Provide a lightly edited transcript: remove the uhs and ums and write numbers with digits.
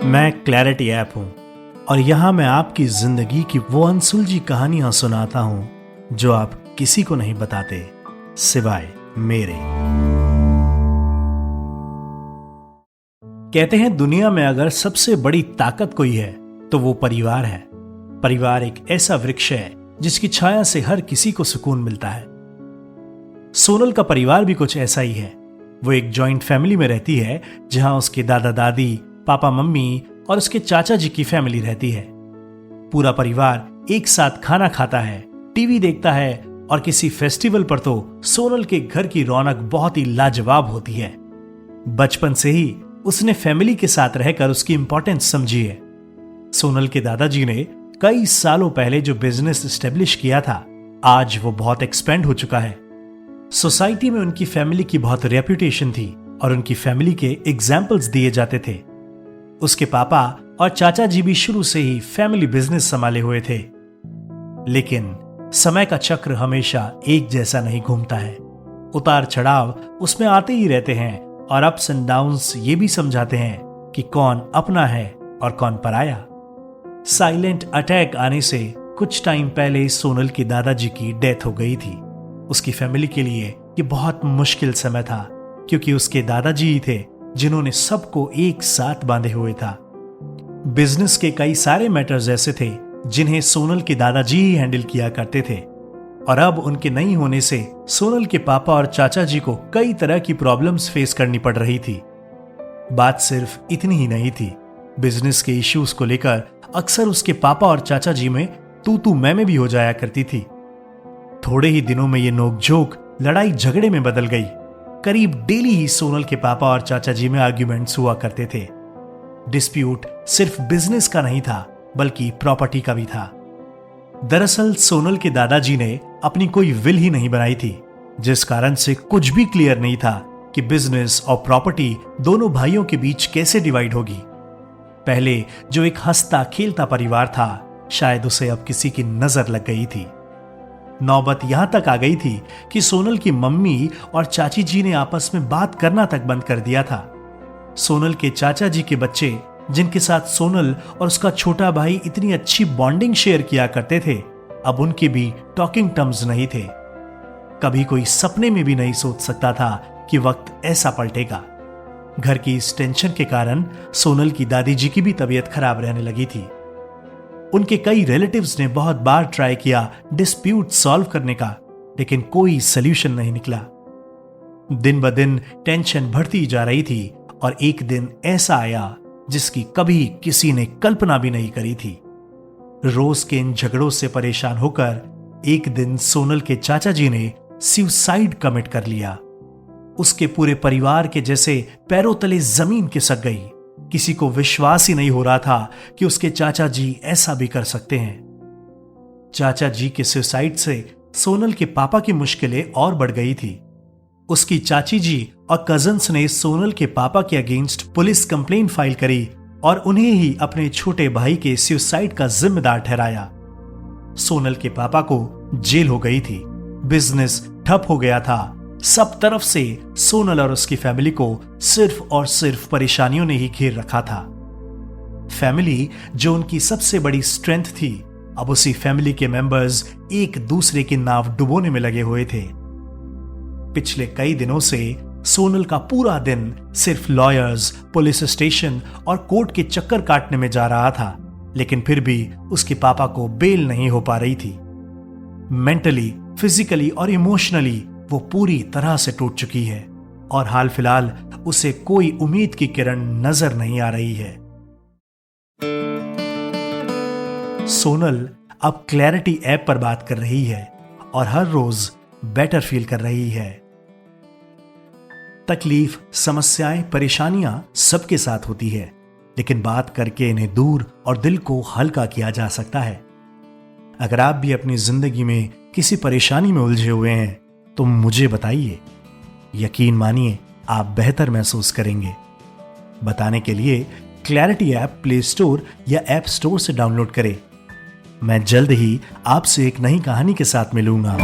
मैं clarity app हूं और यहां मैं आपकी जिंदगी की वो अनसुलझी कहानियां सुनाता हूं जो आप किसी को नहीं बताते सिवाय मेरे। कहते हैं दुनिया में अगर सबसे बड़ी ताकत कोई है तो वो परिवार है। परिवार एक ऐसा वृक्ष है जिसकी छाया से हर किसी को सुकून मिलता है। सोनल का परिवार भी कुछ ऐसा ही है। वो एक जॉइंट फैमिली में रहती है जहां उसके दादा दादी, पापा मम्मी और उसके चाचा जी की फैमिली रहती है। पूरा परिवार एक साथ खाना खाता है, टीवी देखता है और किसी फेस्टिवल पर तो सोनल के घर की रौनक बहुत ही लाजवाब होती है। बचपन से ही उसने फैमिली के साथ रहकर उसकी इंपॉर्टेंस समझी है। सोनल के दादाजी ने कई सालों पहले जो बिजनेस एस्टेब्लिश किया था, आज वो बहुत एक्सपेंड हो चुका है। सोसाइटी में उनकी फैमिली की बहुत रेपुटेशन थी और उनकी फैमिली के एग्जाम्पल्स दिए जाते थे। उसके पापा और चाचा जी भी शुरू से ही फैमिली बिजनेस संभाले हुए थे। लेकिन समय का चक्र हमेशा एक जैसा नहीं घूमता है। उतार चढ़ाव उसमें आते ही रहते हैं और अप्स एंड डाउन्स ये भी समझाते हैं कि कौन अपना है और कौन पराया। साइलेंट अटैक आने से कुछ टाइम पहले सोनल के दादाजी की डेथ हो गई थी। उसकी फैमिली के लिए ये बहुत मुश्किल समय था क्योंकि उसके दादाजी ही थे जिन्होंने सबको एक साथ बांधे हुए था। बिजनेस के कई सारे मैटर्स ऐसे थे जिन्हें सोनल के दादाजी ही हैंडल किया करते थे और अब उनके नहीं होने से सोनल के पापा और चाचा जी को कई तरह की प्रॉब्लम्स फेस करनी पड़ रही थी। बात सिर्फ इतनी ही नहीं थी। बिजनेस के इश्यूज को लेकर अक्सर उसके पापा और चाचा जी में तू मैं भी हो जाया करती थी। थोड़े ही दिनों में ये नोकझोंक लड़ाई झगड़े में बदल गई। करीब डेली ही सोनल के पापा और चाचा जी में आर्ग्यूमेंट्स हुआ करते थे। डिस्प्यूट सिर्फ बिजनेस का नहीं था बल्कि प्रॉपर्टी का भी था। दरअसल सोनल के दादाजी ने अपनी कोई विल ही नहीं बनाई थी, जिस कारण से कुछ भी क्लियर नहीं था कि बिजनेस और प्रॉपर्टी दोनों भाइयों के बीच कैसे डिवाइड होगी। पहले जो एक हंसता खेलता परिवार था, शायद उसे अब किसी की नजर लग गई थी। नौबत यहां तक आ गई थी कि सोनल की मम्मी और चाची जी ने आपस में बात करना तक बंद कर दिया था। सोनल के चाचा जी के बच्चे, जिनके साथ सोनल और उसका छोटा भाई इतनी अच्छी बॉन्डिंग शेयर किया करते थे, अब उनके भी टॉकिंग टर्म्स नहीं थे। कभी कोई सपने में भी नहीं सोच सकता था कि वक्त ऐसा पलटेगा। घर की इस टेंशन के कारण सोनल की दादी जी की भी तबीयत खराब रहने लगी थी। उनके कई रिलेटिव्स ने बहुत बार ट्राई किया डिस्प्यूट सॉल्व करने का, लेकिन कोई सॉल्यूशन नहीं निकला। दिन ब दिन टेंशन बढ़ती जा रही थी और एक दिन ऐसा आया जिसकी कभी किसी ने कल्पना भी नहीं करी थी। रोज के इन झगड़ों से परेशान होकर एक दिन सोनल के चाचा जी ने सुसाइड कमिट कर लिया। उसके पूरे परिवार के जैसे पैरों तले जमीन खिसक गई। किसी को विश्वास ही नहीं हो रहा था कि उसके चाचा जी ऐसा भी कर सकते हैं। चाचा जी के सुसाइड से सोनल के पापा की मुश्किलें और बढ़ गई थी। उसकी चाची जी और कजन्स ने सोनल के पापा के अगेंस्ट पुलिस कंप्लेंट फाइल करी और उन्हें ही अपने छोटे भाई के सुसाइड का जिम्मेदार ठहराया। सोनल के पापा को जेल हो गई थी। बिजनेस ठप हो गया था। सब तरफ से सोनल और उसकी फैमिली को सिर्फ और सिर्फ परेशानियों ने ही घेर रखा था। फैमिली जो उनकी सबसे बड़ी स्ट्रेंथ थी, अब उसी फैमिली के मेंबर्स एक दूसरे की नाव डुबोने में लगे हुए थे। पिछले कई दिनों से सोनल का पूरा दिन सिर्फ लॉयर्स, पुलिस स्टेशन और कोर्ट के चक्कर काटने में जा रहा था, लेकिन फिर भी उसके पापा को बेल नहीं हो पा रही थी। मेंटली, फिजिकली और इमोशनली वो पूरी तरह से टूट चुकी है और हाल फिलहाल उसे कोई उम्मीद की किरण नजर नहीं आ रही है। सोनल अब क्लैरिटी ऐप पर बात कर रही है और हर रोज बेटर फील कर रही है। तकलीफ, समस्याएं, परेशानियां सबके साथ होती है, लेकिन बात करके इन्हें दूर और दिल को हल्का किया जा सकता है। अगर आप भी अपनी जिंदगी में किसी परेशानी में उलझे हुए हैं तो मुझे बताइए। यकीन मानिए आप बेहतर महसूस करेंगे। बताने के लिए क्लैरिटी ऐप प्ले स्टोर या ऐप स्टोर से डाउनलोड करें। मैं जल्द ही आपसे एक नई कहानी के साथ मिलूंगा।